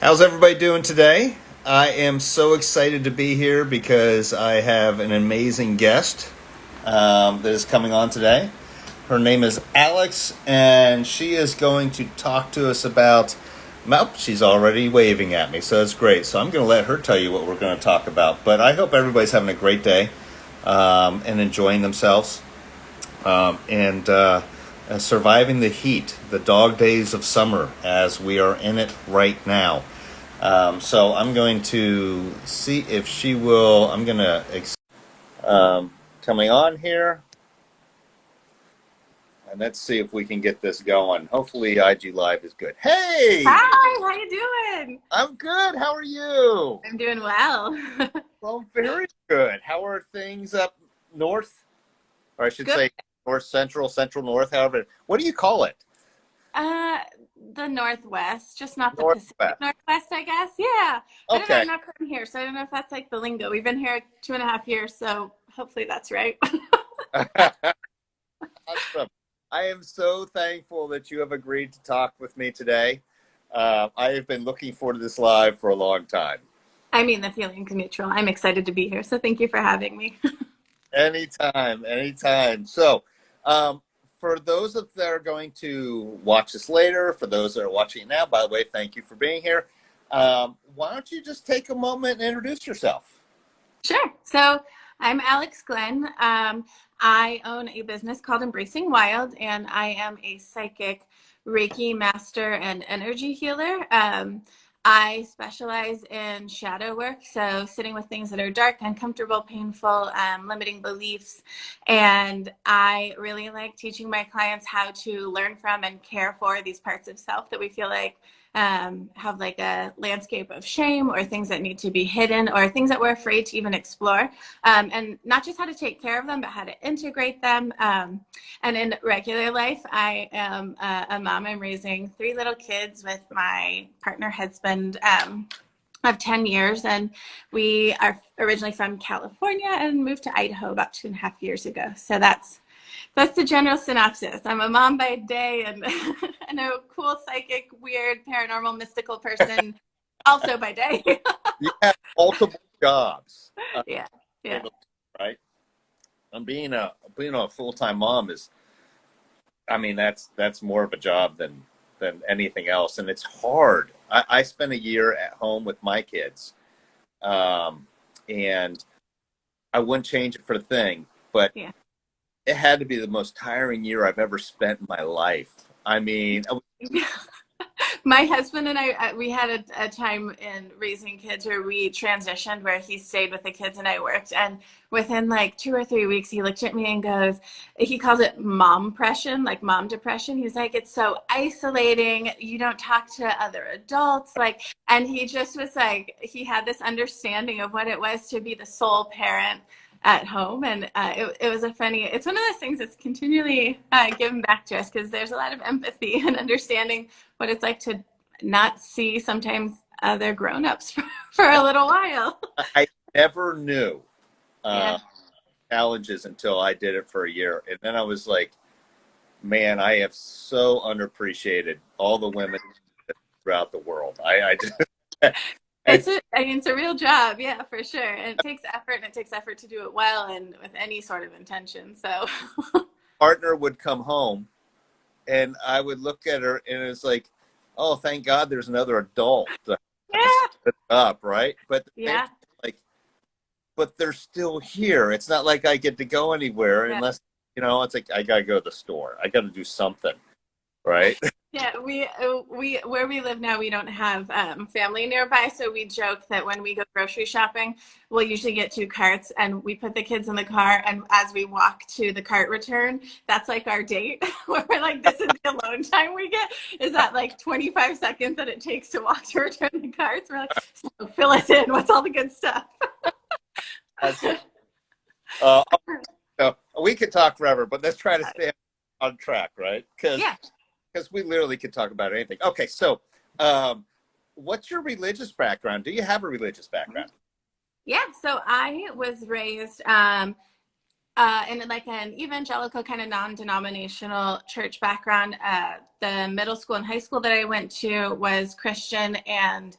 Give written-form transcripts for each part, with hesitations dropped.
How's everybody doing today? I am so excited to be here because I have an amazing guest that is coming on today. Her name is Alex, and she is going to talk to us about. Well, she's already waving at me, so it's great. So I'm going to let her tell you what we're going to talk about. But I hope everybody's having a great day and enjoying themselves and surviving the heat, the dog days of summer, as we are in it right now. So I'm going to see if she will. I'm going to coming on here, and let's see if we can get this going. Hopefully, IG Live is good. Hey, Hi, how you doing? I'm good. How are you? I'm doing well. Well, very good. How are things up north, or I should Good. say north central, central north? However, what do you call it? Uh, the Northwest, just not the Pacific Northwest. Northwest, I guess. Yeah. I don't know. Okay. I'm not from here, so I don't know if that's like the lingo. We've been here 2.5 years, so hopefully that's right. Awesome. I am so thankful that you have agreed to talk with me today. I have been looking forward to this live for a long time. I mean, the feeling's mutual. I'm excited to be here, so thank you for having me. Anytime, anytime. So, um, for those that are going to watch this later, for those that are watching it now, by the way, thank you for being here. Why don't you just take a moment and introduce yourself? Sure. So I'm Alex Glenn. I own a business called Embracing Wild, and I am a psychic Reiki master and energy healer. I specialize in shadow work, so sitting with things that are dark, uncomfortable, painful, limiting beliefs. And I really like teaching my clients how to learn from and care for these parts of self that we feel like have like a landscape of shame or things that need to be hidden or things that we're afraid to even explore. And not just how to take care of them, but how to integrate them. And in regular life, I am a mom. I'm raising 3 little kids with my partner husband. Of 10 years, and we are originally from California and moved to Idaho about 2.5 years ago. So that's the general synopsis. I'm a mom by day and, and a cool, psychic, weird, paranormal, mystical person also by day. You have multiple jobs, Yeah, yeah, right? And being a full time mom is, I mean, that's more of a job than anything else, and it's hard. I spent a year at home with my kids, um, and I wouldn't change it for a thing, but yeah. it had to be the most tiring year I've ever spent in my life. I mean, My husband and I, we had a time in raising kids where we transitioned, where he stayed with the kids and I worked. And within like 2 or 3 weeks, he looked at me and goes, he calls it mom depression, like mom depression. He's like, it's so isolating. You don't talk to other adults. Like, and he just was like, he had this understanding of what it was to be the sole parent at home. And it was it's one of those things that's continually given back to us because there's a lot of empathy and understanding what it's like to not see sometimes other grown-ups for a little while. I never knew Yeah. uh, challenges until I did it for a year, and then I was like, man, I have so underappreciated all the women throughout the world. I just I mean, it's a real job. Yeah, for sure. And it takes effort and it takes effort to do it well and with any sort of intention. So partner would come home, and I would look at her, and it's like, oh, thank God, there's another adult to have to yeah, split up, right? But at the same yeah, time, like, but they're still here. It's not like I get to go anywhere yeah. unless it's like I gotta go to the store. I gotta do something, right? Yeah, we where we live now, we don't have family nearby, so we joke that when we go grocery shopping, we'll usually get 2 carts, and we put the kids in the car, and as we walk to the cart return, that's like our date. Where we're like, this is the alone time we get. Is that like 25 seconds that it takes to walk to return the carts? We're like, so fill us in. What's all the good stuff? That's it. Uh, we could talk forever, but let's try to stay on track, right? Because Yeah. we literally could talk about anything. Okay, so um, what's your religious background? Do you have a religious background? Yeah, so I was raised in like an evangelical kind of non-denominational church background. The middle school and high school that I went to was Christian, and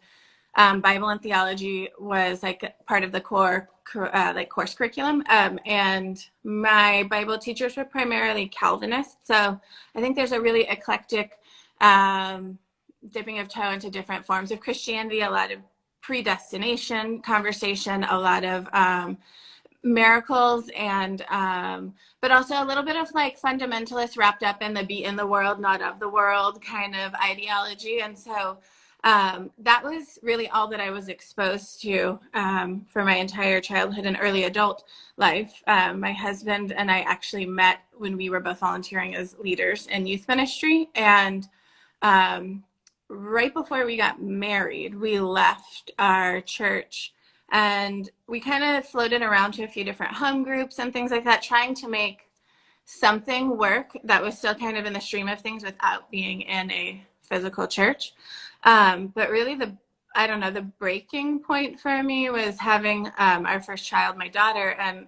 Bible and theology was like part of the core like course curriculum. And my Bible teachers were primarily Calvinists. So I think there's a really eclectic dipping of toe into different forms of Christianity, a lot of predestination conversation, a lot of miracles, and but also a little bit of like fundamentalists wrapped up in the be in the world, not of the world kind of ideology. And so that was really all that I was exposed to for my entire childhood and early adult life. My husband and I actually met when we were both volunteering as leaders in youth ministry, and right before we got married, we left our church and we kind of floated around to a few different home groups and things like that, trying to make something work that was still kind of in the stream of things without being in a physical church. But really the breaking point for me was having our first child, my daughter, and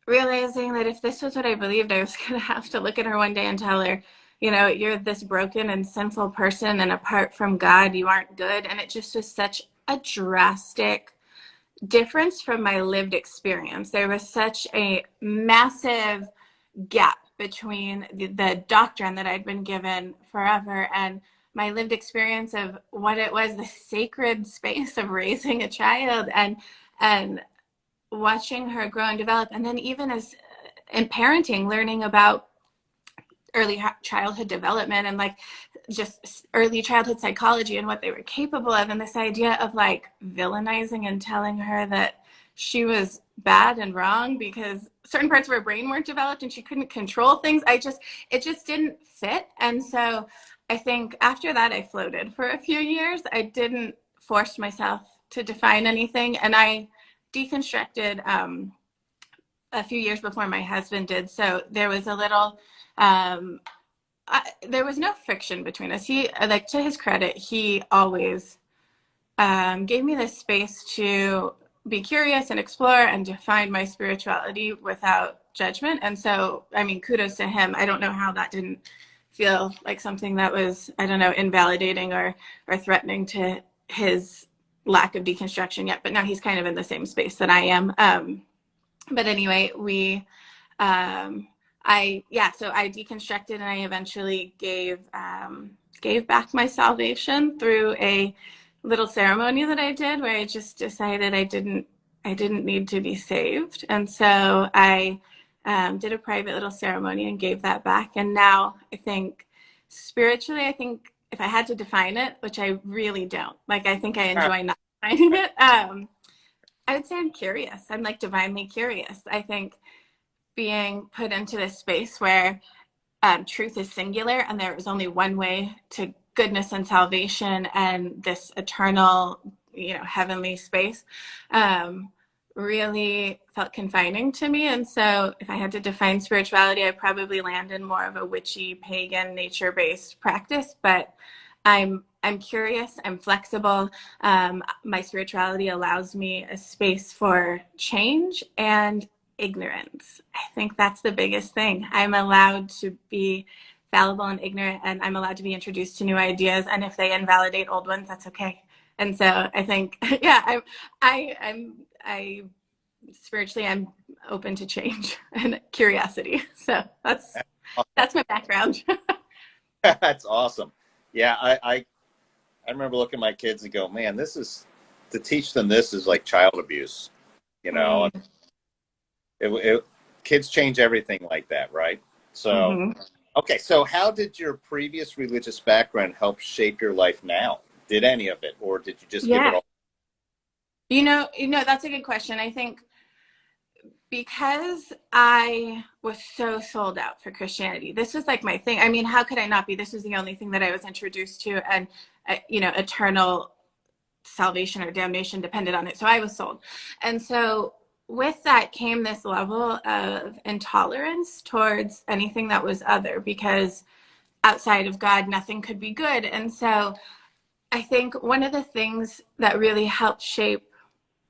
realizing that if this was what I believed, I was going to have to look at her one day and tell her, you know, you're this broken and sinful person, and apart from God, you aren't good. And it just was such a drastic difference from my lived experience. There was such a massive gap between the doctrine that I'd been given forever and my lived experience of what it was, the sacred space of raising a child and watching her grow and develop. And then even as in parenting, learning about early childhood development and like just early childhood psychology and what they were capable of, and this idea of like villainizing and telling her that she was bad and wrong because certain parts of her brain weren't developed and she couldn't control things. It just didn't fit. And so I think after that I floated for a few years. I didn't force myself to define anything, and I deconstructed a few years before my husband did. So there was a little there was no friction between us. He, like, to his credit, he always gave me the space to be curious and explore and define my spirituality without judgment. And so, I mean, kudos to him. I don't know how that didn't feel like something that was, I don't know, invalidating or threatening to his lack of deconstruction yet. But now he's kind of in the same space that I am. But anyway, so I deconstructed, and I eventually gave back my salvation through a little ceremony that I did, where I just decided I didn't need to be saved. And so I did a private little ceremony and gave that back. And now I think spiritually, if I had to define it, which I really don't, like, I think I enjoy not defining it, I would say I'm curious. I'm like divinely curious. I think being put into this space where truth is singular and there is only one way to goodness and salvation and this eternal, heavenly space, really felt confining to me. And so if I had to define spirituality, I'd probably land in more of a witchy, pagan, nature-based practice. But I'm curious, I'm flexible. My spirituality allows me a space for change and ignorance. I think that's the biggest thing. I'm allowed to be fallible and ignorant, and I'm allowed to be introduced to new ideas. And if they invalidate old ones, that's okay. And so I think, yeah, I'm spiritually, I'm open to change and curiosity. So that's my background. That's awesome. Yeah, I remember looking at my kids and go, man, to teach them this is like child abuse, Mm. Kids change everything like that, right? So, Mm-hmm. Okay, so how did your previous religious background help shape your life now? Did any of it, or did you just give it all? That's a good question. I think because I was so sold out for Christianity, this was like my thing. I mean, how could I not be? This was the only thing that I was introduced to, and eternal salvation or damnation depended on it. So I was sold. And so with that came this level of intolerance towards anything that was other, because outside of God, nothing could be good. And so I think one of the things that really helped shape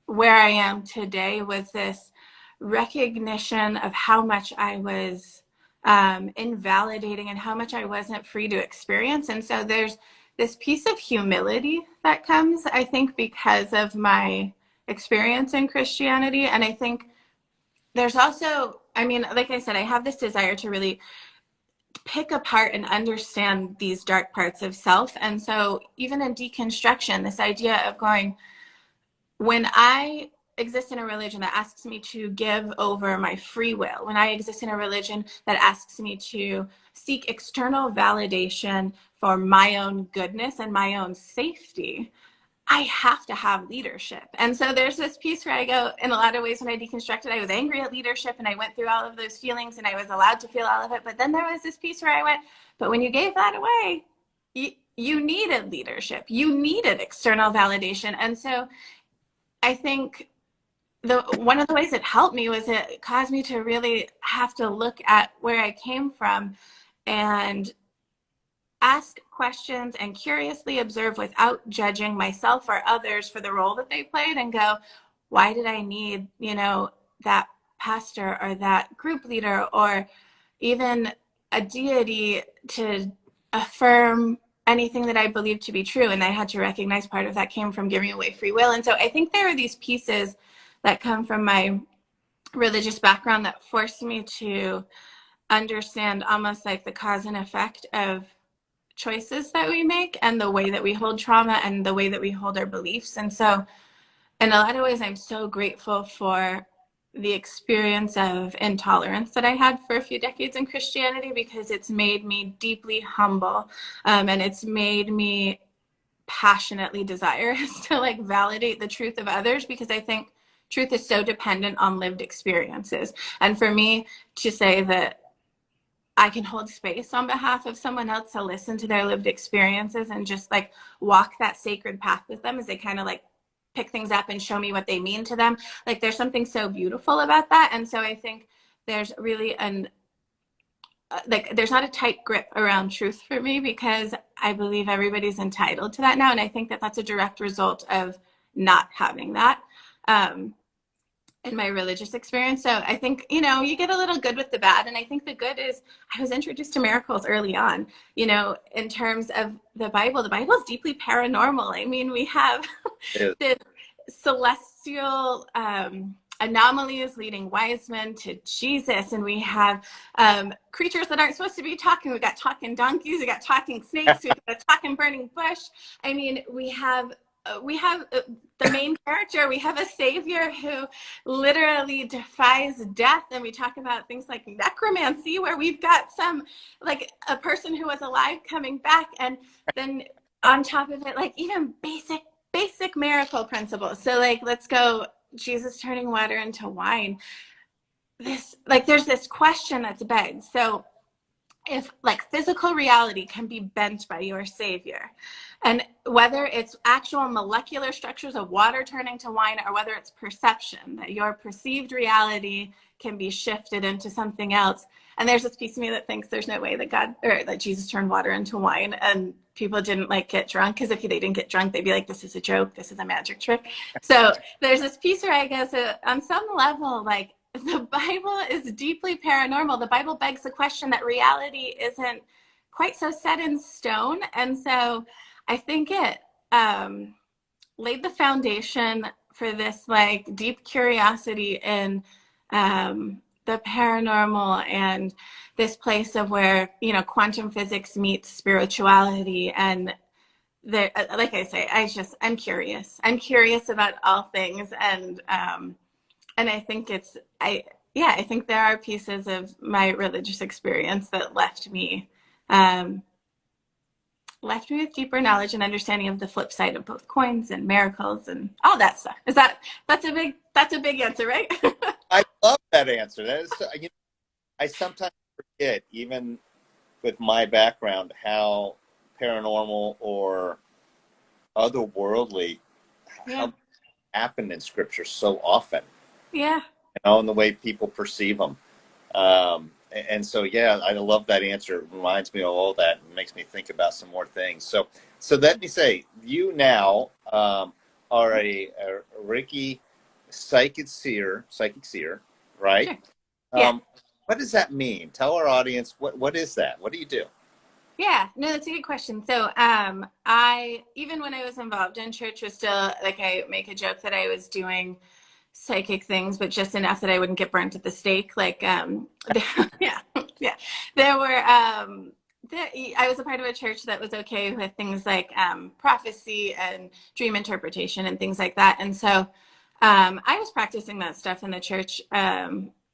where I am today was this recognition of how much I was invalidating and how much I wasn't free to experience. And so there's this piece of humility that comes, I think, because of my experience in Christianity. And I think there's also, I mean, like I said, I have this desire to really pick apart and understand these dark parts of self. And so even in deconstruction, this idea of going, when I exist in a religion that asks me to give over my free will, when I exist in a religion that asks me to seek external validation for my own goodness and my own safety, I have to have leadership. And so there's this piece where I go, in a lot of ways, when I deconstructed, I was angry at leadership and I went through all of those feelings and I was allowed to feel all of it. But then there was this piece where I went, but when you gave that away, you needed leadership, you needed external validation. And so I think one of the ways it helped me was it caused me to really have to look at where I came from and ask questions and curiously observe without judging myself or others for the role that they played, and go, why did I need, that pastor or that group leader or even a deity to affirm anything that I believed to be true? And I had to recognize part of that came from giving away free will. And so I think there are these pieces that come from my religious background that forced me to understand almost like the cause and effect of choices that we make and the way that we hold trauma and the way that we hold our beliefs. And so in a lot of ways, I'm so grateful for the experience of intolerance that I had for a few decades in Christianity, because it's made me deeply humble, and it's made me passionately desirous to like validate the truth of others, because I think truth is so dependent on lived experiences. And for me to say that I can hold space on behalf of someone else to listen to their lived experiences and just like walk that sacred path with them as they kind of like pick things up and show me what they mean to them. Like there's something so beautiful about that. And so I think there's really there's not a tight grip around truth for me, because I believe everybody's entitled to that now. And I think that that's a direct result of not having that. In my religious experience. So I think, you get a little good with the bad. And I think the good is I was introduced to miracles early on, in terms of the Bible. The Bible is deeply paranormal. I mean, we have this celestial anomalies leading wise men to Jesus. And we have creatures that aren't supposed to be talking. We got talking donkeys, we got talking snakes, we got a talking burning bush. I mean, we have the main character. We have a savior who literally defies death. And we talk about things like necromancy, where we've got some, like a person who was alive coming back. And then on top of it, like even basic miracle principles. So like, let's go, Jesus turning water into wine. There's this question that's begged. So if like physical reality can be bent by your savior, and whether it's actual molecular structures of water turning to wine, or whether it's perception, that your perceived reality can be shifted into something else. And there's this piece of me that thinks there's no way that God or that Jesus turned water into wine and people didn't like get drunk, because if they didn't get drunk, they'd be like, this is a joke, this is a magic trick. So there's this piece where I guess on some level, like, the Bible is deeply paranormal. The Bible begs the question that reality isn't quite so set in stone. And so I think it laid the foundation for this like deep curiosity in the paranormal, and this place of where, quantum physics meets spirituality. And like I say, I'm curious. I'm curious about all things. And I think I think there are pieces of my religious experience that left me with deeper knowledge and understanding of the flip side of both coins and miracles and all that stuff. That's a big answer, right? I love that answer. That is, I sometimes forget, even with my background, how paranormal or otherworldly how happened in Scripture so often. Yeah. And the way people perceive them. And so, yeah, I love that answer. It reminds me of all that and makes me think about some more things. So let me say, you now are a Reiki psychic seer, right? Sure. Yeah. Um, what does that mean? Tell our audience what is that? What do you do? Yeah, no, that's a good question. So, I even when I was involved in church was still like I make a joke that I was doing psychic things, but just enough that I wouldn't get burnt at the stake. Like, there, yeah, yeah, there were. I was a part of a church that was okay with things like prophecy and dream interpretation and things like that, and so I was practicing that stuff in the church.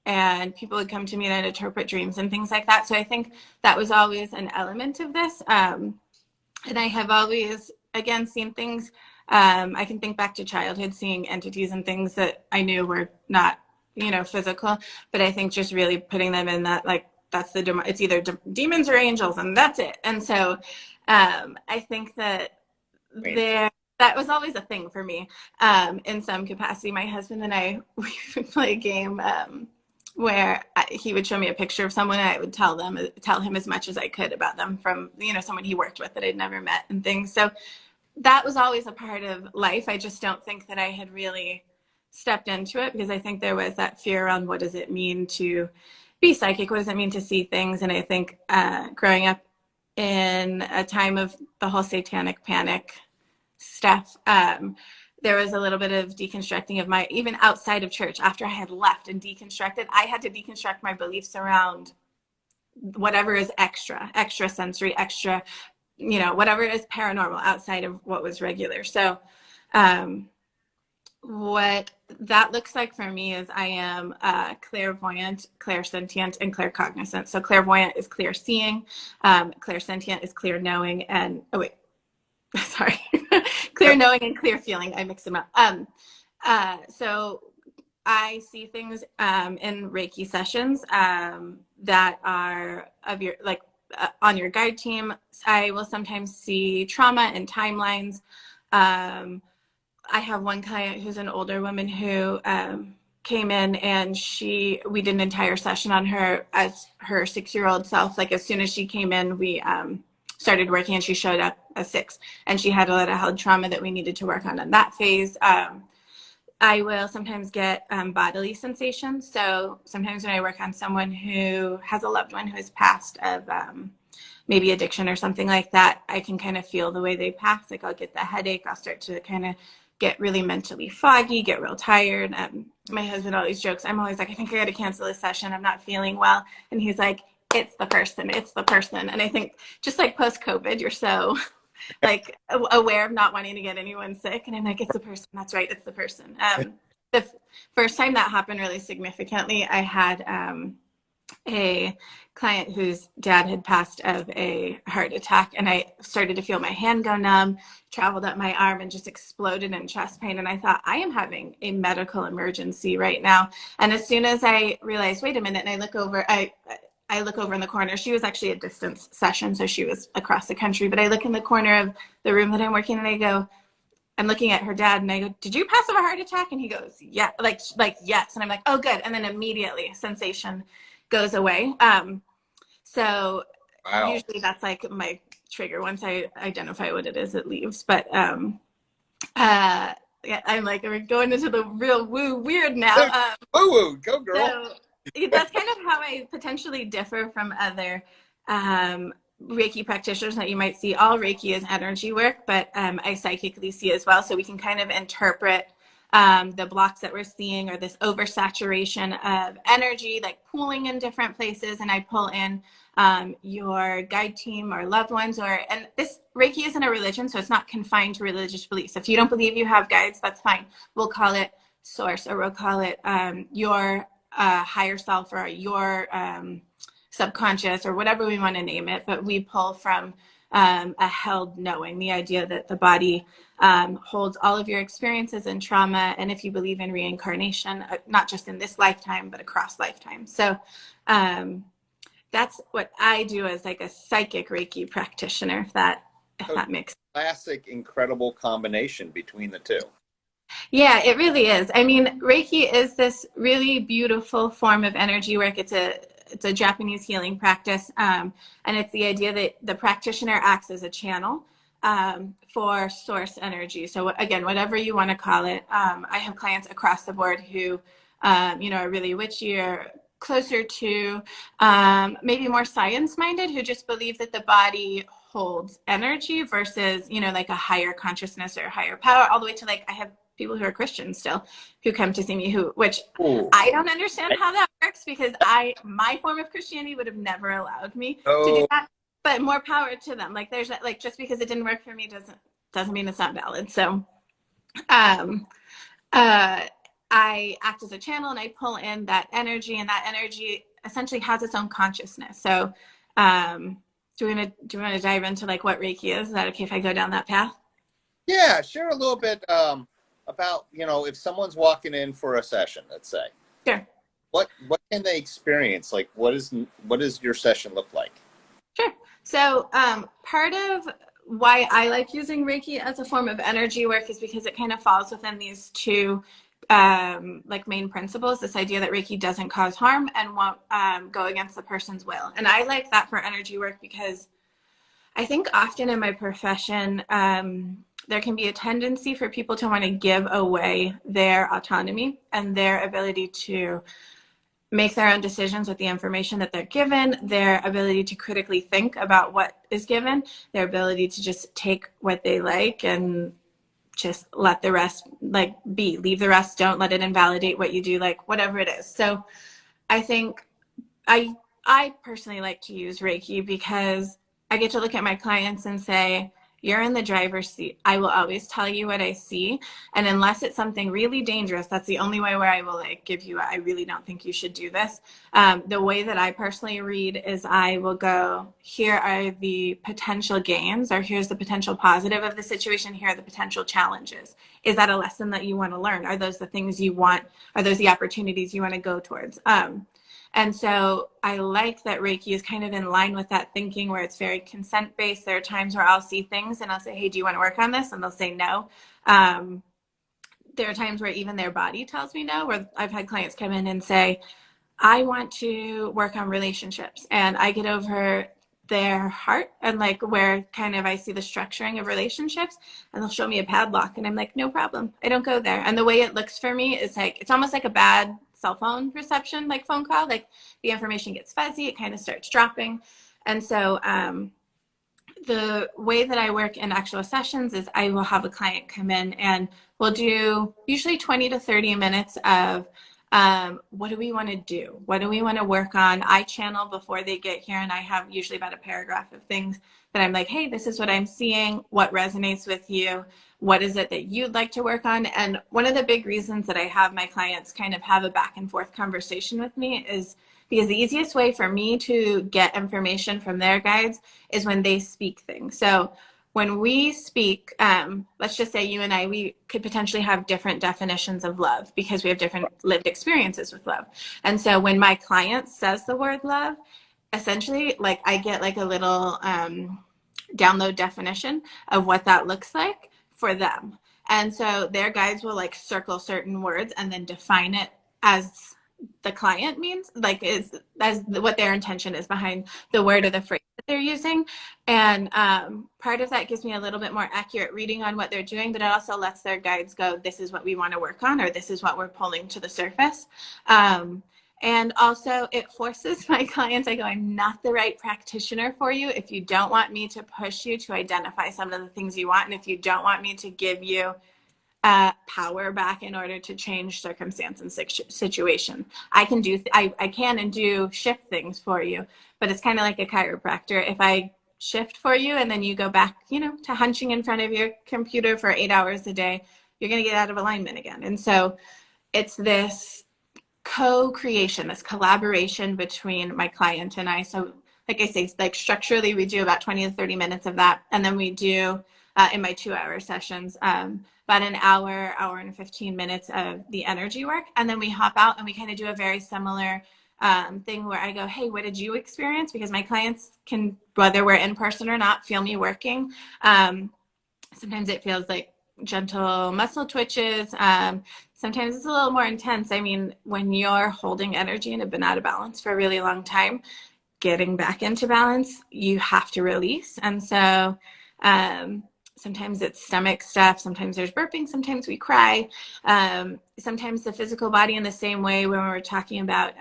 And people would come to me and I'd interpret dreams and things like that. So I think that was always an element of this. And I have always, again, seen things. I can think back to childhood, seeing entities and things that I knew were not, physical. But I think just really putting them in that, like, that's it's either demons or angels, and that's it. And so I think that that was always a thing for me in some capacity. My husband and I, we would play a game where he would show me a picture of someone and I would tell him as much as I could about them from, someone he worked with that I'd never met and things. So that was always a part of life. I just don't think that I had really stepped into it because I think there was that fear around what does it mean to be psychic? What does it mean to see things? And I think growing up in a time of the whole satanic panic stuff, there was a little bit of deconstructing of my, even outside of church, after I had left and deconstructed, I had to deconstruct my beliefs around whatever is extra sensory, extra, whatever is paranormal outside of what was regular. So what that looks like for me is I am clairvoyant, clairsentient, and claircognizant. So clairvoyant is clear seeing, clairsentient is clear knowing, and sorry, clear knowing and clear feeling. I mix them up. So I see things in Reiki sessions that are of your on your guide team. I will sometimes see trauma and timelines. I have one client who's an older woman who came in and we did an entire session on her as her 6-year-old self. Like as soon as she came in, we started working and she showed up as 6 and she had a lot of held trauma that we needed to work on in that phase. I will sometimes get bodily sensations. So sometimes when I work on someone who has a loved one who has passed of maybe addiction or something like that, I can kind of feel the way they pass. Like I'll get the headache. I'll start to kind of get really mentally foggy, get real tired. My husband always jokes, I'm always like, I think I got to cancel this session. I'm not feeling well. And he's like, it's the person. And I think just like post-COVID, you're so like aware of not wanting to get anyone sick. And I'm like, it's the person. That's right. It's the person. The first time that happened really significantly, I had a client whose dad had passed of a heart attack, and I started to feel my hand go numb, traveled up my arm, and just exploded in chest pain. And I thought, I am having a medical emergency right now. And as soon as I realized, wait a minute, and I look over, I look over in the corner. She was actually a distance session, so she was across the country. But I look in the corner of the room that I'm working, and I go, I'm looking at her dad, and I go, did you pass of a heart attack? And he goes, yeah, like yes. And I'm like, oh, good. And then immediately sensation goes away. So Wow. usually that's like my trigger. Once I identify what it is, it leaves. But yeah, I'm like, we're going into the real woo weird now. Woo, go girl. So that's kind of how I potentially differ from other Reiki practitioners that you might see. All Reiki is energy work, but I psychically see as well. So we can kind of interpret the blocks that we're seeing or this oversaturation of energy, like pooling in different places. And I pull in your guide team or loved ones, and this Reiki isn't a religion, so it's not confined to religious beliefs. If you don't believe you have guides, that's fine. We'll call it source, or we'll call it your higher self, or your subconscious, or whatever we want to name it. But we pull from a held knowing, the idea that the body holds all of your experiences and trauma, and if you believe in reincarnation, not just in this lifetime, but across lifetimes. So that's what I do as like a psychic Reiki practitioner, if that makes sense. Classic, incredible combination between the two. Yeah, it really is. I mean, Reiki is this really beautiful form of energy work. It's a Japanese healing practice, and it's the idea that the practitioner acts as a channel for source energy. So again, whatever you want to call it. I have clients across the board who are really witchy or closer to maybe more science-minded, who just believe that the body holds energy versus, like a higher consciousness or higher power, all the way to like, I have people who are Christians still who come to see me which Ooh. I don't understand how that works, because my form of Christianity would have never allowed me to do Oh, that. But more power to them. Like there's like, just because it didn't work for me doesn't mean it's not valid. So um uh I act as a channel and I pull in that energy, and that energy essentially has its own consciousness. So do you want to dive into like what Reiki is? Is that okay if I go down that path? yeah. Share a little bit about, if someone's walking in for a session, let's say, Sure. what can they experience? Like, what does your session look like? Sure. So part of why I like using Reiki as a form of energy work is because it kind of falls within these two like main principles. This idea that Reiki doesn't cause harm and won't go against the person's will. And I like that for energy work because I think often in my profession, there can be a tendency for people to want to give away their autonomy and their ability to make their own decisions with the information that they're given, their ability to critically think about what is given, their ability to just take what they like and just let the rest like be, leave the rest, don't let it invalidate what you do, like whatever it is. So I think I personally like to use Reiki because I get to look at my clients and say, you're in the driver's seat. I will always tell you what I see. And unless it's something really dangerous, that's the only way where I will like give you, I really don't think you should do this. The way that I personally read is I will go, here are the potential gains, or here's the potential positive of the situation. Here are the potential challenges. Is that a lesson that you want to learn? Are those the things you want? Are those the opportunities you want to go towards? And so I like that Reiki is kind of in line with that thinking, where it's very consent based. There are times where I'll see things and I'll say, hey, do you want to work on this? And they'll say no. There are times where even their body tells me no, where I've had clients come in and say, I want to work on relationships. And I get over their heart and like where kind of I see the structuring of relationships, and they'll show me a padlock and I'm like, no problem, I don't go there. And the way it looks for me is like, it's almost like a bad cell phone reception, like phone call, like the information gets fuzzy, it kind of starts dropping. And so the way that I work in actual sessions is I will have a client come in and we'll do usually 20 to 30 minutes of what do we want to do? What do we want to work on? I channel before they get here, and I have usually about a paragraph of things that I'm like, hey, this is what I'm seeing. What resonates with you? What is it that you'd like to work on? And one of the big reasons that I have my clients kind of have a back and forth conversation with me is because the easiest way for me to get information from their guides is when they speak things. So when we speak, let's just say you and I, we could potentially have different definitions of love because we have different lived experiences with love. And so when my client says the word love, essentially, like I get like a little download definition of what that looks like for them. And so their guides will like circle certain words and then define it as the client means, like is as what their intention is behind the word or the phrase that they're using. And part of that gives me a little bit more accurate reading on what they're doing, but it also lets their guides go, this is what we want to work on, or this is what we're pulling to the surface. And also it forces my clients, I go, I'm not the right practitioner for you if you don't want me to push you to identify some of the things you want, and if you don't want me to give you power back in order to change circumstance and situation. I can do, I can and do shift things for you, but it's kind of like a chiropractor. If I shift for you and then you go back, to hunching in front of your computer for 8 hours a day, you're going to get out of alignment again. And so it's this co-creation, this collaboration between my client and I. So like I say, like structurally, we do about 20 to 30 minutes of that. And then we do in my 2-hour sessions, about an hour and 15 minutes of the energy work. And then we hop out and we kind of do a very similar thing where I go, hey, what did you experience? Because my clients can, whether we're in person or not, feel me working. Sometimes it feels like gentle muscle twitches. Sometimes it's a little more intense. I mean, when you're holding energy and have been out of balance for a really long time, getting back into balance, you have to release. And so Sometimes it's stomach stuff. Sometimes there's burping. Sometimes we cry. Sometimes the physical body in the same way when we're talking about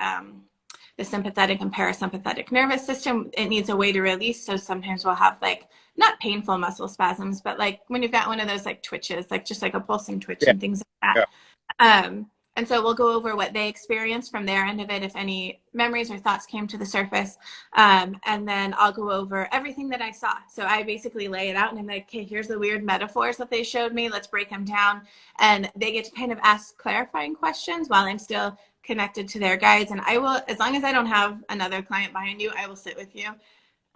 the sympathetic and parasympathetic nervous system, it needs a way to release. So sometimes we'll have like not painful muscle spasms, but like when you've got one of those like twitches, like just like a pulsing twitch Yeah. and things like Yeah. that. And so we'll go over what they experienced from their end of it, if any memories or thoughts came to the surface. And then I'll go over everything that I saw. So I basically lay it out and I'm like, okay, here's the weird metaphors that they showed me. Let's break them down. And they get to kind of ask clarifying questions while I'm still connected to their guides. And I will, as long as I don't have another client behind you, I will sit with you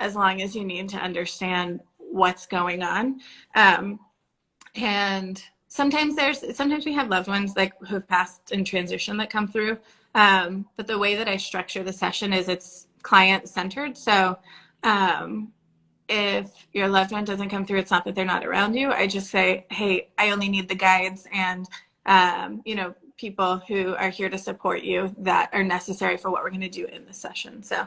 as long as you need to understand what's going on. And sometimes we have loved ones like who've passed in transition that come through. But the way that I structure the session is it's client centered. So if your loved one doesn't come through, it's not that they're not around you. I just say, hey, I only need the guides and people who are here to support you that are necessary for what we're going to do in the session. So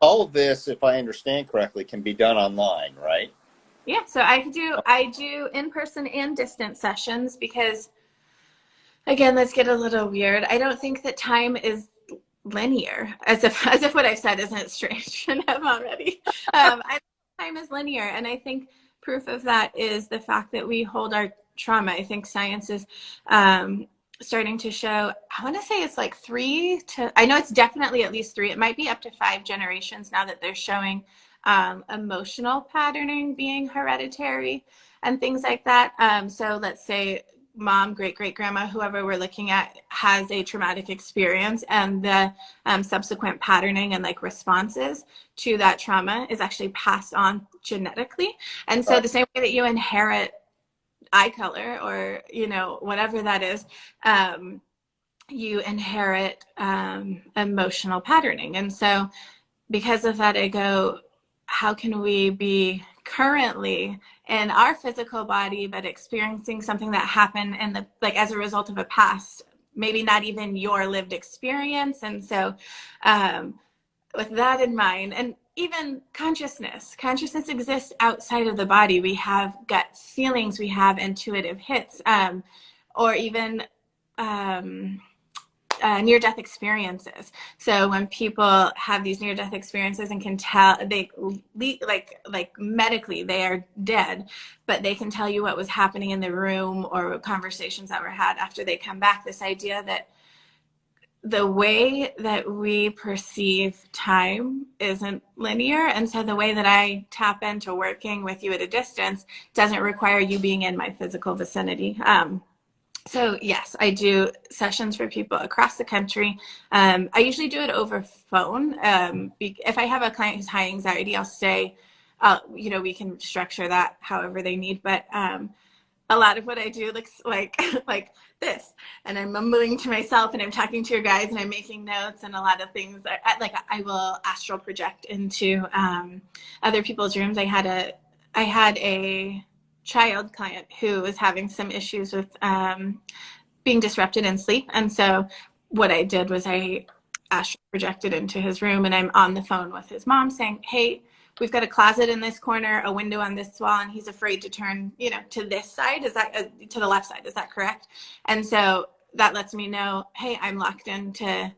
all of this, if I understand correctly, can be done online, right? yeah, so I do in-person and distance sessions because, again, let's get a little weird. I don't think that time is linear, as if what I've said isn't strange enough already. I think time is linear, and I think proof of that is the fact that we hold our trauma. I think science is starting to show, I want to say it's like I know it's definitely at least 3, it might be up to 5 generations now that they're showing emotional patterning being hereditary and things like that. So let's say mom, great great grandma, whoever we're looking at has a traumatic experience, and the subsequent patterning and like responses to that trauma is actually passed on genetically. And so the same way that you inherit eye color or whatever that is, you inherit emotional patterning. And so because of that, I go, how can we be currently in our physical body but experiencing something that happened in the like as a result of a past, maybe not even your lived experience. And so with that in mind, and even consciousness exists outside of the body. We have gut feelings, we have intuitive hits, or even near-death experiences. So when people have these near-death experiences and can tell, they like medically they are dead, but they can tell you what was happening in the room or conversations that were had after they come back. This idea that the way that we perceive time isn't linear, and so the way that I tap into working with you at a distance doesn't require you being in my physical vicinity. So yes, I do sessions for people across the country. I usually do it over phone. If I have a client who's high anxiety, I'll say, we can structure that however they need. But a lot of what I do looks like like this, and I'm mumbling to myself, and I'm talking to your guys, and I'm making notes, and a lot of things. I will astral project into other people's rooms. I had a child client who was having some issues with being disrupted in sleep. And so what I did was I astral projected into his room, and I'm on the phone with his mom saying, hey, we've got a closet in this corner, a window on this wall, and he's afraid to turn, to this side. Is that to the left side? Is that correct? And so that lets me know, hey, I'm locked into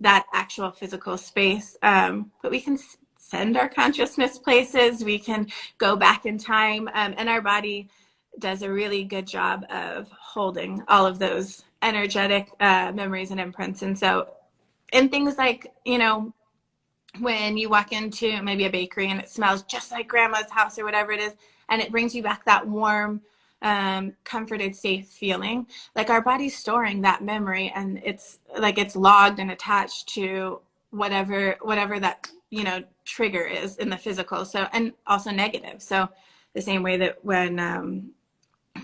that actual physical space. But we can send our consciousness places. We can go back in time, and our body does a really good job of holding all of those energetic memories and imprints. And so in things like, when you walk into maybe a bakery and it smells just like grandma's house or whatever it is, and it brings you back that warm, comforted, safe feeling, like our body's storing that memory, and it's like it's logged and attached to whatever that trigger is in the physical. So, and also negative. So the same way that when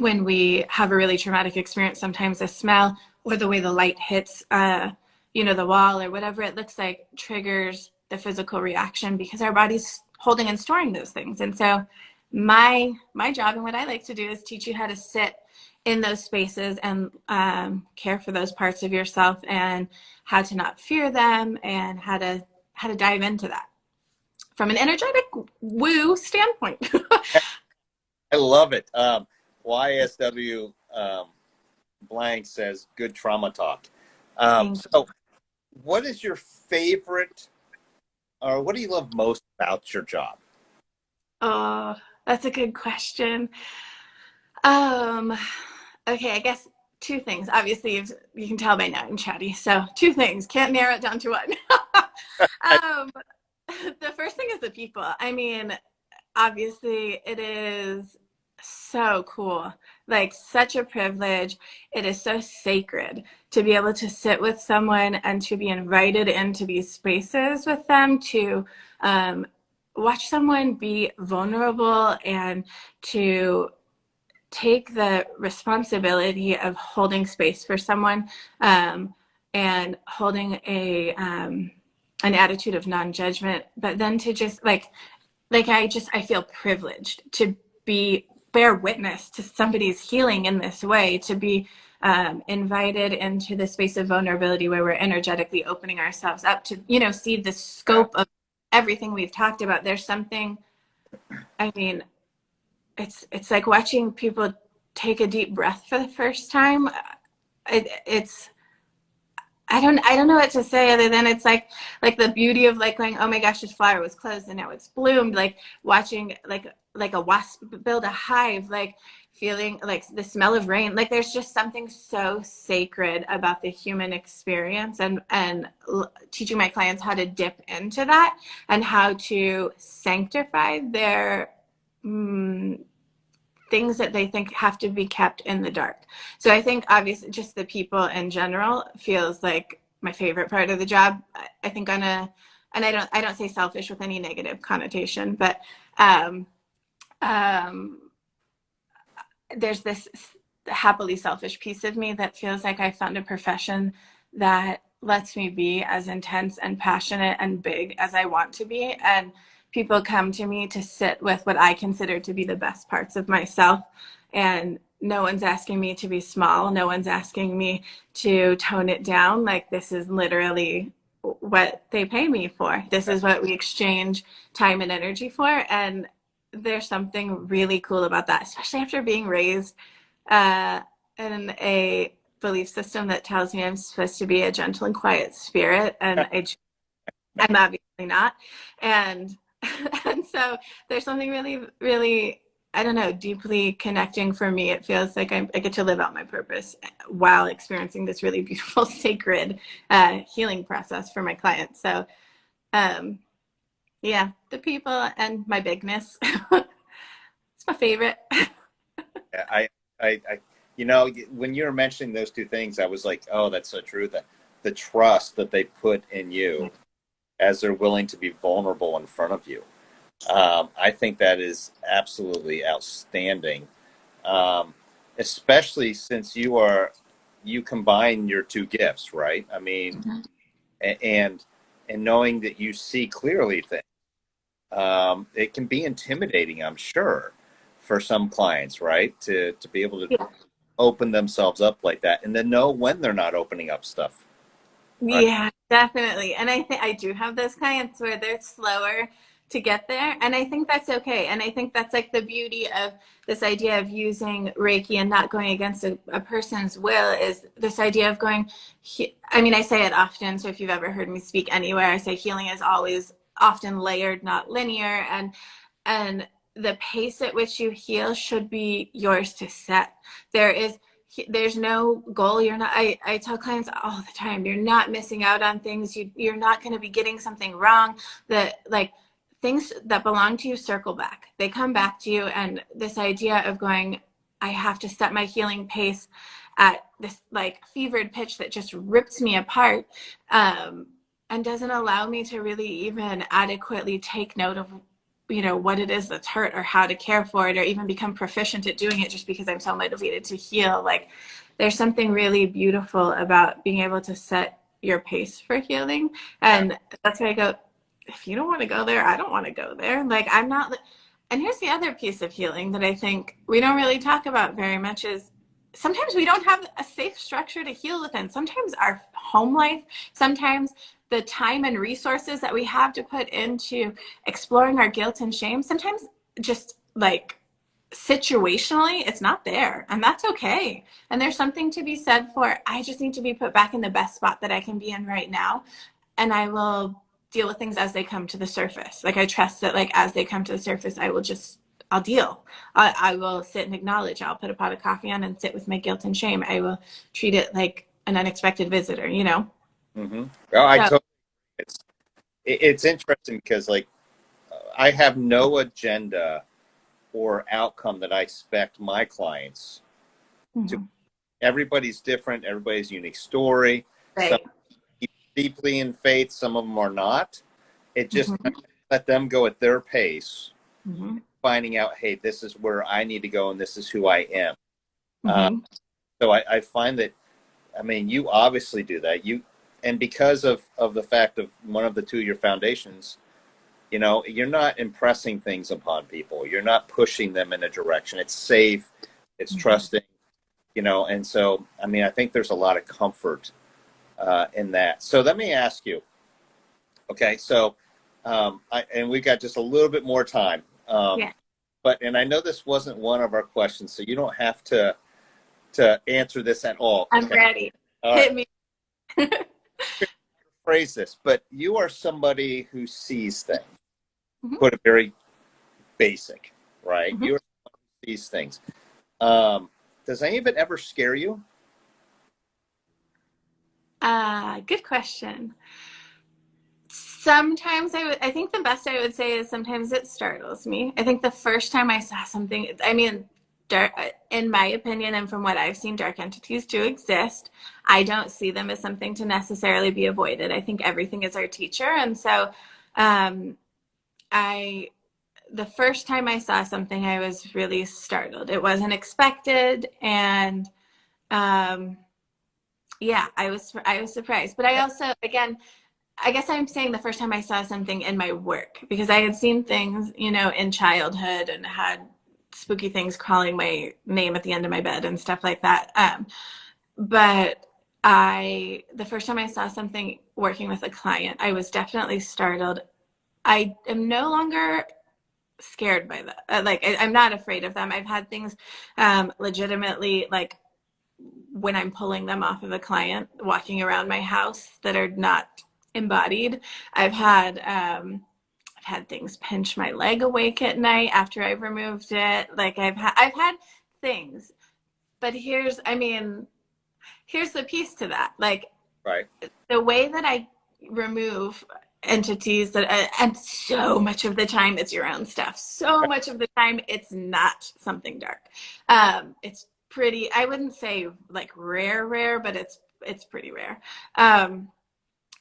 we have a really traumatic experience, sometimes the smell or the way the light hits the wall or whatever it looks like triggers the physical reaction because our body's holding and storing those things. And so my job and what I like to do is teach you how to sit in those spaces and care for those parts of yourself, and how to not fear them, and how to dive into that from an energetic woo standpoint. I love it. YSW blank says good trauma talk. Thank So, what is your favorite, or what do you love most about your job? Oh, that's a good question. Um, okay, I guess two things. Obviously, you can tell by now I'm chatty, so two things. Can't narrow it down to one. um, the first thing is the people. I mean, obviously, it is so cool. Like, such a privilege. It is so sacred to be able to sit with someone and to be invited into these spaces with them to um, watch someone be vulnerable and to take the responsibility of holding space for someone and holding a an attitude of non-judgment, but then to just I feel privileged to be bear witness to somebody's healing in this way, to be invited into the space of vulnerability where we're energetically opening ourselves up to, see the Yeah. scope of everything we've talked about. There's something, I mean, it's like watching people take a deep breath for the first time. It's I don't know what to say other than it's like the beauty of like going, oh my gosh, this flower was closed and now it's bloomed. Like watching like a wasp build a hive, like feeling like the smell of rain. Like there's just something so sacred about the human experience, and teaching my clients how to dip into that and how to sanctify their things that they think have to be kept in the dark. So I think obviously just the people in general feels like my favorite part of the job. I think and I don't say selfish with any negative connotation, but um, um, there's this happily selfish piece of me that feels like I found a profession that lets me be as intense and passionate and big as I want to be. And people come to me to sit with what I consider to be the best parts of myself. And no one's asking me to be small. No one's asking me to tone it down. Like, this is literally what they pay me for. This is what we exchange time and energy for. And there's something really cool about that, especially after being raised uh, in a belief system that tells me I'm supposed to be a gentle and quiet spirit, and I'm obviously not. And and so there's something really, really, I don't know, deeply connecting for me. It feels like I get to live out my purpose while experiencing this really beautiful, sacred healing process for my clients. So, um, yeah, the people and my bigness. It's my favorite. I, when you were mentioning those two things, I was like, oh, that's so true. That the trust that they put in you as they're willing to be vulnerable in front of you. I think that is absolutely outstanding. Um, Especially since you combine your two gifts, right? I mean, and knowing that you see clearly things, it can be intimidating, I'm sure, for some clients, right? To be able to Yeah. open themselves up like that, and then know when they're not opening up stuff, right? Yeah, definitely. And I think I do have those clients where they're slower to get there. And I think that's okay. And I think that's like the beauty of this idea of using Reiki and not going against a person's will is this idea of going, I mean, I say it often. So if you've ever heard me speak anywhere, I say healing is always often layered, not linear. And the pace at which you heal should be yours to set. There's no goal. You're not, I tell clients all the time, you're not missing out on things. You're not going to be getting something wrong. That like things that belong to you circle back. They come back to you. And this idea of going, I have to set my healing pace at this like fevered pitch that just rips me apart, and doesn't allow me to really even adequately take note of what it is that's hurt or how to care for it or even become proficient at doing it just because I'm so motivated to heal. Like there's something really beautiful about being able to set your pace for healing. And that's why I go, if you don't want to go there, I don't want to go there. Like I'm not. And here's the other piece of healing that I think we don't really talk about very much is sometimes we don't have a safe structure to heal within. Sometimes our home life, sometimes the time and resources that we have to put into exploring our guilt and shame, sometimes just like situationally, it's not there, and that's okay. And there's something to be said for, I just need to be put back in the best spot that I can be in right now, and I will deal with things as they come to the surface. Like I trust that, like as they come to the surface, I'll deal. I will sit and acknowledge. I'll put a pot of coffee on and sit with my guilt and shame. I will treat it like an unexpected visitor, you know? Mm-hmm. Well, I So, totally. It's it's interesting because like I have no agenda or outcome that I expect my clients to. mhm. Everybody's different. Everybody's unique story. Some Right. deeply in faith. Some of them are not. It just Hmm. let them go at their pace, Hmm. finding out, hey, this is where I need to go, and this is who I am. Uh, Hmm. so I find that, I mean, you obviously do that. And because of the fact of one of the two of your foundations, you know, you're not impressing things upon people. You're not pushing them in a direction. It's safe. It's Hmm. trusting. You know, and so I mean, I think there's a lot of comfort in that. So let me ask you. Okay, so and we got just a little bit more time. Yeah, But and I know this wasn't one of our questions, so you don't have to answer this at all. I'm Okay. ready. All right. Hit me. Phrase this, but you are somebody who sees things. Hmm. Put it very basic, right? Hmm. You are someone who sees things. Um, does any of it ever scare you? Good question. Sometimes I think the best I would say is sometimes it startles me. I think the first time I saw something, I mean, dark, in my opinion, and from what I've seen, dark entities do exist. I don't see them as something to necessarily be avoided. I think everything is our teacher. And so, um, I, the first time I saw something, I was really startled. It wasn't expected. And, um, yeah, I was surprised. But I also, again, I guess I'm saying the first time I saw something in my work, because I had seen things, you know, in childhood and had spooky things calling my name at the end of my bed and stuff like that. But the first time I saw something working with a client, I was definitely startled. I am no longer scared by that. I'm not afraid of them. I've had things legitimately, like when I'm pulling them off of a client walking around my house that are not embodied. I've had I've had things pinch my leg awake at night after I've removed it. Like I've had things. But here's the piece to that. Like Right. the way that I remove entities that and so much of the time it's your own stuff. So much of the time it's not something dark. It's pretty, I wouldn't say like rare, but it's pretty rare. Um,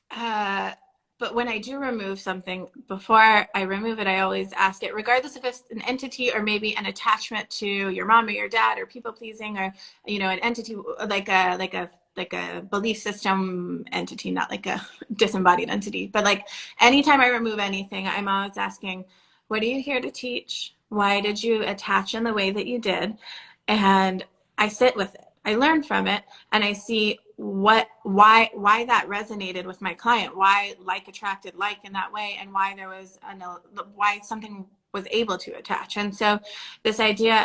uh, but when I do remove something, before I remove it, I always ask it, regardless if it's an entity or maybe an attachment to your mom or your dad or people pleasing, or you know, an entity like a belief system entity, not like a disembodied entity. But like anytime I remove anything, I'm always asking, what are you here to teach? Why did you attach in the way that you did? And I sit with it. I learn from it, and I see why that resonated with my client, why like attracted like in that way, and why there was why something was able to attach. And so this idea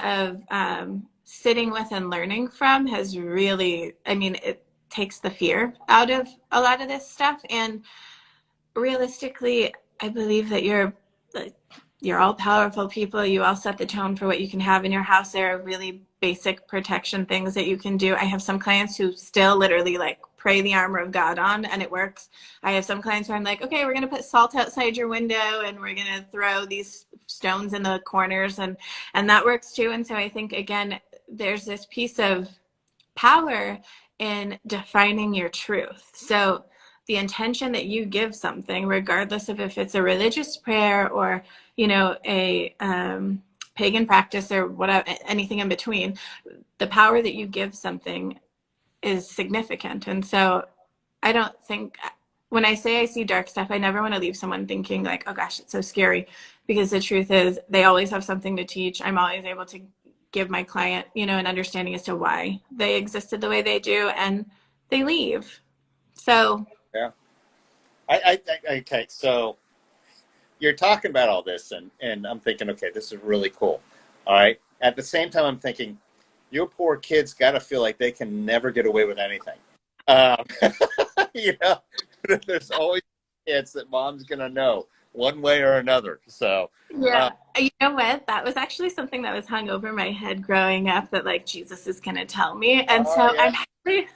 of sitting with and learning from has really, I mean, it takes the fear out of a lot of this stuff. And realistically, I believe that you're all powerful people. You all set the tone for what you can have in your house. There are really basic protection things that you can do. I have some clients who still literally like pray the armor of God on, and it works. I have some clients where I'm like, okay, we're going to put salt outside your window and we're going to throw these stones in the corners, and that works too. And so I think, again, there's this piece of power in defining your truth. So the intention that you give something, regardless of if it's a religious prayer or, you know, a pagan practice or whatever, anything in between, the power that you give something is significant. And so I don't think, when I say I see dark stuff, I never want to leave someone thinking like, oh gosh, it's so scary, because the truth is they always have something to teach. I'm always able to give my client, you know, an understanding as to why they existed the way they do, and they leave. So, Yeah. Okay. So you're talking about all this, and I'm thinking, okay, this is really cool. All right. At the same time, I'm thinking, your poor kids got to feel like they can never get away with anything. Um, you know, there's always kids that mom's gonna know one way or another. So, uh, Yeah. You know what? That was actually something that was hung over my head growing up that like Jesus is going to tell me. And oh so yeah, I'm actually,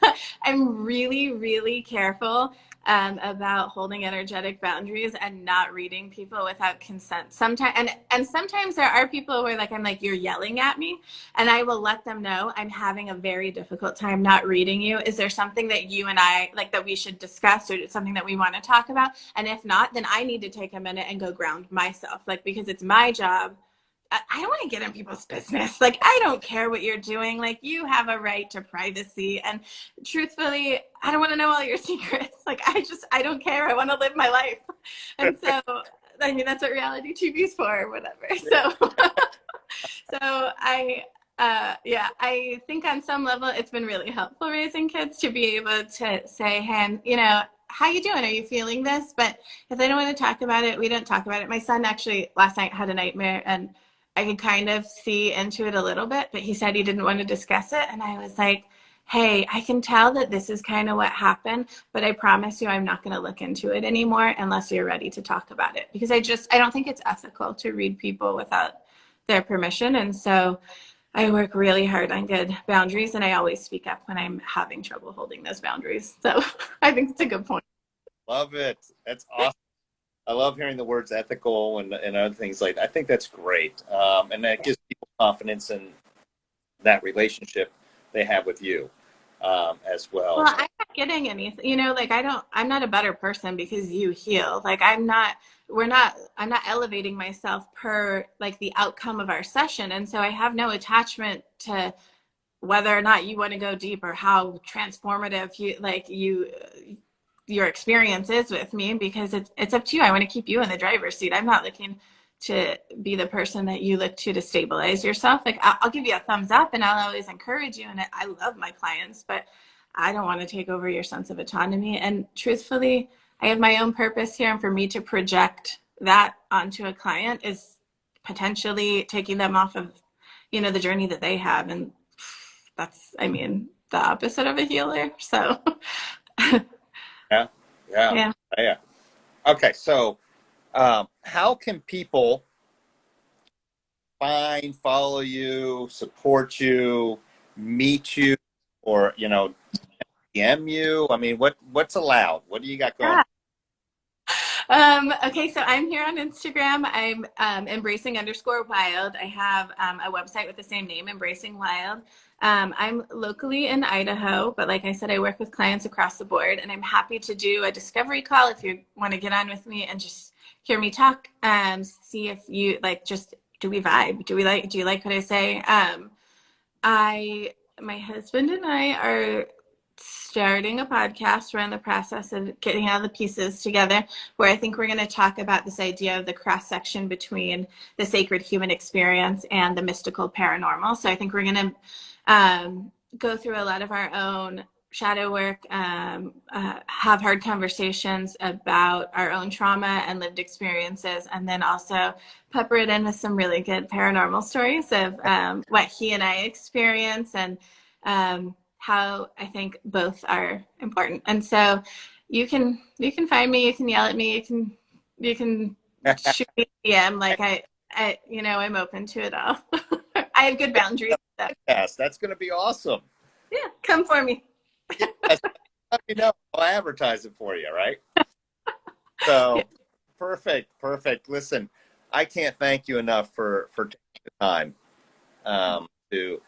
I'm really, really careful about holding energetic boundaries and not reading people without consent. Sometimes, and sometimes there are people where like I'm like, you're yelling at me, and I will let them know I'm having a very difficult time not reading you. Is there something that you and I like that we should discuss, or something that we want to talk about? And if not, then I need to take a minute and go ground myself, like, because it's my job. I don't want to get in people's business. Like, I don't care what you're doing. Like, you have a right to privacy. And truthfully, I don't want to know all your secrets. Like, I don't care. I want to live my life. And so, I mean, that's what reality TV is for, or whatever. So, so yeah, I think on some level it's been really helpful raising kids to be able to say, hey, you know, how you doing? Are you feeling this? But if they don't want to talk about it, we don't talk about it. My son actually last night had a nightmare, and I could kind of see into it a little bit, but he said he didn't want to discuss it. And I was like, hey, I can tell that this is kind of what happened, but I promise you I'm not going to look into it anymore unless you're ready to talk about it. Because I don't think it's ethical to read people without their permission. And so I work really hard on good boundaries, and I always speak up when I'm having trouble holding those boundaries. So I think it's a good point. love it. That's awesome. I love hearing the words ethical and other things like that. I think that's great, and that gives people confidence in that relationship they have with you as well. Well, So, I'm not getting anything, you know, like I'm not a better person because you heal. Like I'm not elevating myself per like the outcome of our session. And so I have no attachment to whether or not you want to go deep or how transformative your experience is with me, because it's up to you. I want to keep you in the driver's seat. I'm not looking to be the person that you look to stabilize yourself. Like I'll give you a thumbs up and I'll always encourage you. And I love my clients, but I don't want to take over your sense of autonomy. And truthfully, I have my own purpose here. And for me to project that onto a client is potentially taking them off of, you know, the journey that they have. And that's, I mean, the opposite of a healer. So yeah, yeah, yeah. yeah. Okay, so how can people find, follow you, support you, meet you, or DM you? I mean, what's allowed? What do you got going? Yeah. Okay, so I'm here on Instagram. I'm embracing_wild. I have a website with the same name, Embracing Wild. I'm locally in Idaho, but like I said, I work with clients across the board, and I'm happy to do a discovery call if you want to get on with me and just hear me talk. See if you like, just do we vibe? Do you like what I say? I my husband and I are starting a podcast. We're in the process of getting all the pieces together, where I think we're going to talk about this idea of the cross section between the sacred human experience and the mystical paranormal. So I think we're going to go through a lot of our own shadow work, have hard conversations about our own trauma and lived experiences, and then also pepper it in with some really good paranormal stories of what he and I experience, and how I think both are important. And so you can find me, you can yell at me, you can shoot me a DM. Like I you know, I'm open to it all. I have good boundaries. So. Yes, that's going to be awesome. Yeah, come for me. Yes, let me know. I'll advertise it for you, right? Yeah. So, perfect. Listen, I can't thank you enough for taking the time to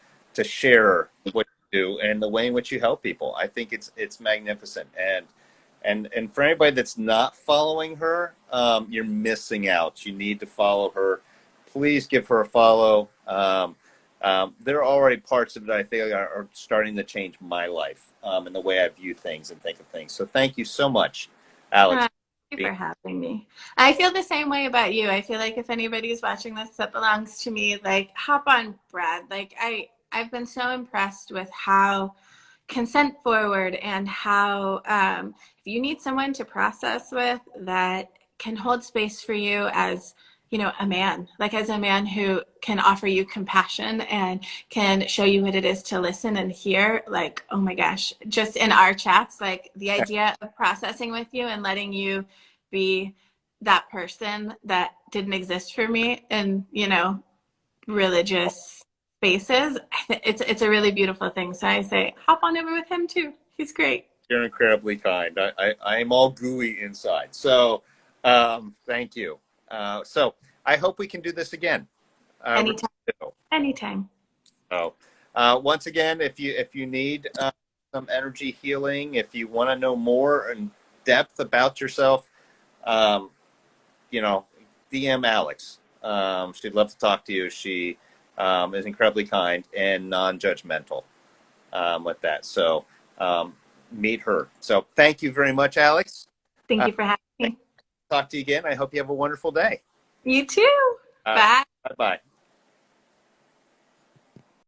share what you do and the way in which you help people. I think it's magnificent, and for anybody that's not following her, you're missing out. You need to follow her. Please give her a follow. There are already parts of it I think are starting to change my life and the way I view things and think of things. So thank you so much, Alex. Thank you for having me. I feel the same way about you. I feel like if anybody's watching this that belongs to me, like hop on Brad. Like I've been so impressed with how consent forward, and how if you need someone to process with that can hold space for you as a man, like as a man who can offer you compassion and can show you what it is to listen and hear. Like, oh my gosh, just in our chats, like the idea of processing with you and letting you be that person that didn't exist for me in, religious spaces. It's a really beautiful thing. So I say, hop on over with him too. He's great. You're incredibly kind. I'm all gooey inside. So thank you. So I hope we can do this again. Really Anytime. do. Anytime. So once again, if you need some energy healing, if you want to know more in depth about yourself, um, you know, DM Alex. She'd love to talk to you. She is incredibly kind and non-judgmental with that. So meet her. So thank you very much, Alex. Thank you for having me. Talk to you again. I hope you have a wonderful day. You too. All right. Bye. Bye-bye.